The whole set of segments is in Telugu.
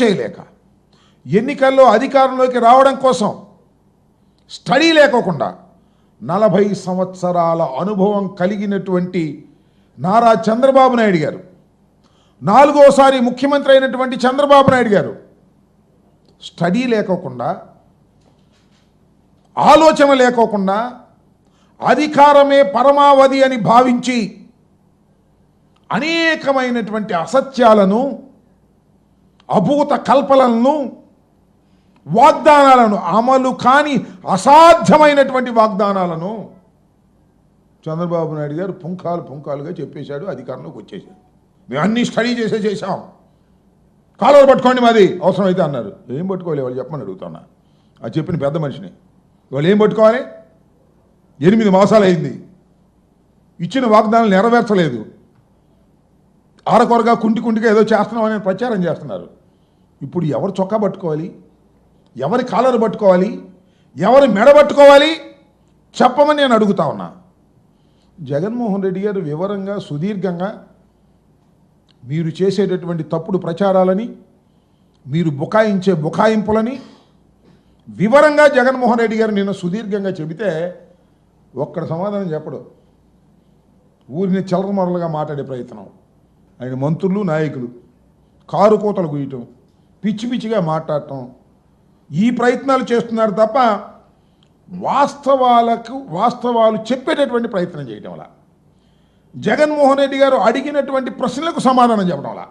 చేయలేక ఎన్నికల్లో అధికారంలోకి రావడం కోసం స్టడీ లేకోకుండా 40 సంవత్సరాల అనుభవం కలిగినటువంటి నారా చంద్రబాబు నాయుడు గారు, 4వసారి ముఖ్యమంత్రి అయినటువంటి చంద్రబాబు నాయుడు గారు స్టడీ లేకోకుండా, ఆలోచన లేకోకుండా, అధికారమే పరమావధి అని భావించి అనేకమైనటువంటి అసత్యాలను, అభూత కల్పనలను, వాగ్దానాలను, అమలు కాని అసాధ్యమైనటువంటి వాగ్దానాలను చంద్రబాబు నాయుడు గారు పుంకాలుగా చెప్పేశాడు. అధికారంలోకి వచ్చేసాడు. మేము అన్నీ స్టడీ చేసాం, కాలువలు పట్టుకోండి మాది అవసరమైతే అన్నారు. ఏం పట్టుకోవాలి వాళ్ళు చెప్పమని అడుగుతున్నా. అది చెప్పిన పెద్ద మనిషిని. వాళ్ళు ఏం పట్టుకోవాలి? 8 మాసాలు అయింది, ఇచ్చిన వాగ్దానాలు నెరవేర్చలేదు, ఆరకొరగా కుంటిగా ఏదో చేస్తున్నామని ప్రచారం చేస్తున్నారు. ఇప్పుడు ఎవరు చొక్కా పట్టుకోవాలి, ఎవరి కాలరు పట్టుకోవాలి, ఎవరి మెడ పట్టుకోవాలి చెప్పమని నేను అడుగుతా ఉన్నా. జగన్మోహన్ రెడ్డి గారు వివరంగా, సుదీర్ఘంగా మీరు చేసేటటువంటి తప్పుడు ప్రచారాలని, మీరు బుకాయించే బుకాయింపులని వివరంగా జగన్మోహన్ రెడ్డి గారు నిన్న సుదీర్ఘంగా చెబితే ఒక్కడ సమాధానం చెప్పడు. ఊరిని చలరమరలుగా మాట్లాడే ప్రయత్నం, ఆయన మంత్రులు, నాయకులు కారు కోతలు గుయ్యటం, పిచ్చిగా మాట్లాడటం, ఈ ప్రయత్నాలు చేస్తున్నారు తప్ప వాస్తవాలు చెప్పేటటువంటి ప్రయత్నం చేయటం వల్ల, జగన్మోహన్ రెడ్డి గారు అడిగినటువంటి ప్రశ్నలకు సమాధానం చెప్పడం వల్ల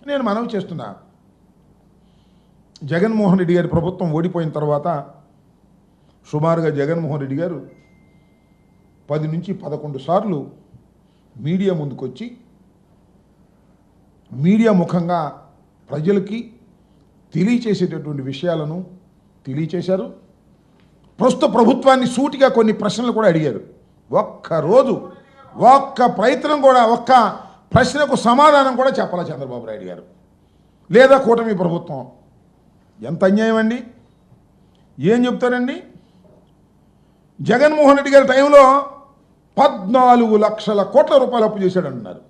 నేను మనవి చేస్తున్నా. జగన్మోహన్ రెడ్డి గారి ప్రభుత్వం ఓడిపోయిన తర్వాత సుమారుగా జగన్మోహన్ రెడ్డి గారు 10 నుంచి 11 సార్లు మీడియా ముందుకొచ్చి మీడియా ముఖంగా ప్రజలకి తెలియచేసేటటువంటి విషయాలను తెలియచేశారు. ప్రస్తుత ప్రభుత్వాన్ని సూటిగా కొన్ని ప్రశ్నలు కూడా అడిగారు. ఒక్క ప్రయత్నం కూడా, ఒక్క ప్రశ్నకు సమాధానం కూడా చెప్పాల చంద్రబాబు నాయుడు గారు లేదా కూటమి ప్రభుత్వం. ఎంత అన్యాయం అండి! ఏం చెప్తారండి? జగన్మోహన్ రెడ్డి గారి టైంలో 14 లక్షల కోట్ల రూపాయలు అప్పు చేశాడంటున్నారు.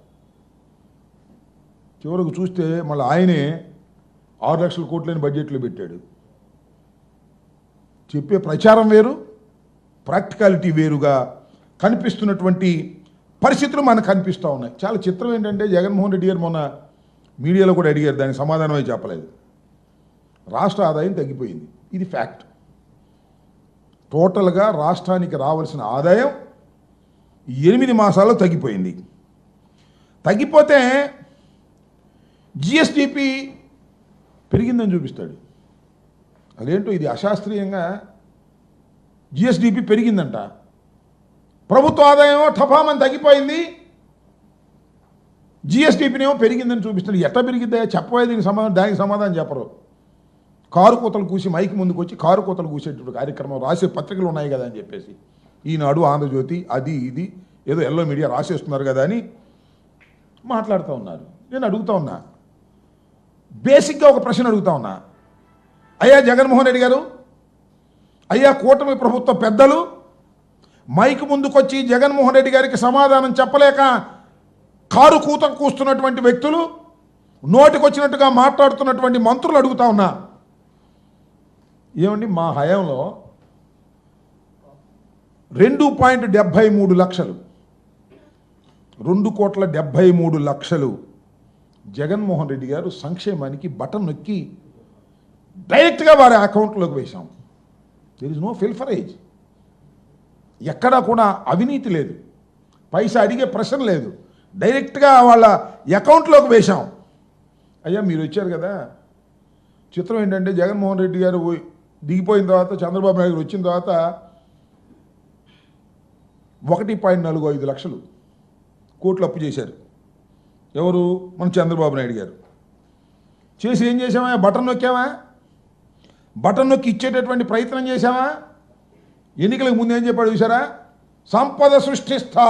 చివరకు చూస్తే మళ్ళీ ఆయనే 6 లక్షల కోట్లని బడ్జెట్లో పెట్టాడు. చెప్పే ప్రచారం వేరు, ప్రాక్టికాలిటీ వేరుగా కనిపిస్తున్నటువంటి పరిస్థితులు మనకు కనిపిస్తూ ఉన్నాయి. చాలా చిత్రం ఏంటంటే, జగన్మోహన్ రెడ్డి గారు మొన్న మీడియాలో కూడా అడిగారు, దానికి సమాధానమే చెప్పలేదు. రాష్ట్ర ఆదాయం తగ్గిపోయింది, ఇది ఫ్యాక్ట్. టోటల్గా రాష్ట్రానికి రావాల్సిన ఆదాయం 8 మాసాల్లో తగ్గిపోయింది. తగ్గిపోతే జిఎస్డిపి పెరిగిందని చూపిస్తాడు. అదేంటో ఇది అశాస్త్రీయంగా జిఎస్డిపి పెరిగిందంట, ప్రభుత్వ ఆదాయం టపామని తగ్గిపోయింది, జిఎస్డిపినేమో పెరిగిందని చూపిస్తాడు. ఎట్లా పెరిగిద్దా చెప్పబోయే దానికి సమాధానం చెప్పరు. కారు కూతలు కూసి మైకి ముందుకు వచ్చి కారు కూతలు కూసేటువంటి కార్యక్రమం రాసే పత్రికలు ఉన్నాయి కదా అని చెప్పేసి, ఈనాడు, ఆంధ్రజ్యోతి, అది ఇది ఏదో ఎల్లో మీడియా రాసేస్తున్నారు కదా అని మాట్లాడుతూ ఉన్నారు. నేను అడుగుతా ఉన్నా, బేసిక్గా ఒక ప్రశ్న అడుగుతా ఉన్నా. అయ్యా జగన్మోహన్ రెడ్డి గారు, అయ్యా కూటమి ప్రభుత్వ పెద్దలు, మైకు ముందుకొచ్చి జగన్మోహన్ రెడ్డి గారికి సమాధానం చెప్పలేక కారు కూత కూస్తున్నటువంటి వ్యక్తులు, నోటికొచ్చినట్టుగా మాట్లాడుతున్నటువంటి మంత్రులు అడుగుతా ఉన్నా, ఏమండి మా హయాంలో 2.73 లక్షలు, 2,73 లక్షలు జగన్మోహన్ రెడ్డి గారు సంక్షేమానికి బటన్ నొక్కి డైరెక్ట్గా వారి అకౌంట్లోకి వేశాం. There is no pilferage. ఎక్కడా కూడా అవినీతి లేదు, పైసా అడిగే ప్రశ్న లేదు, డైరెక్ట్గా వాళ్ళ అకౌంట్లోకి వేశాం. అయ్యా మీరు వచ్చారు కదా, చిత్రం ఏంటంటే జగన్మోహన్ రెడ్డి గారు దిగిపోయిన తర్వాత, చంద్రబాబు నాయుడు వచ్చిన తర్వాత 1.45 లక్షలు కోట్లు అప్పు చేశారు. ఎవరు? మన చంద్రబాబు నాయుడు గారు. చేసి ఏం చేసామా? బటన్ నొక్కామా? బటన్ నొక్కి ఇచ్చేటటువంటి ప్రయత్నం చేశామా? ఎన్నికలకు ముందు ఏం చెప్పాడు చూసారా? సంపద సృష్టిస్తా.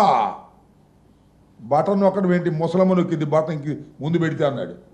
బటన్ నొక్కడం ఏంటి? ముసలమ్మ నొక్కింది బటన్కి ముందు పెడితే అన్నాడు.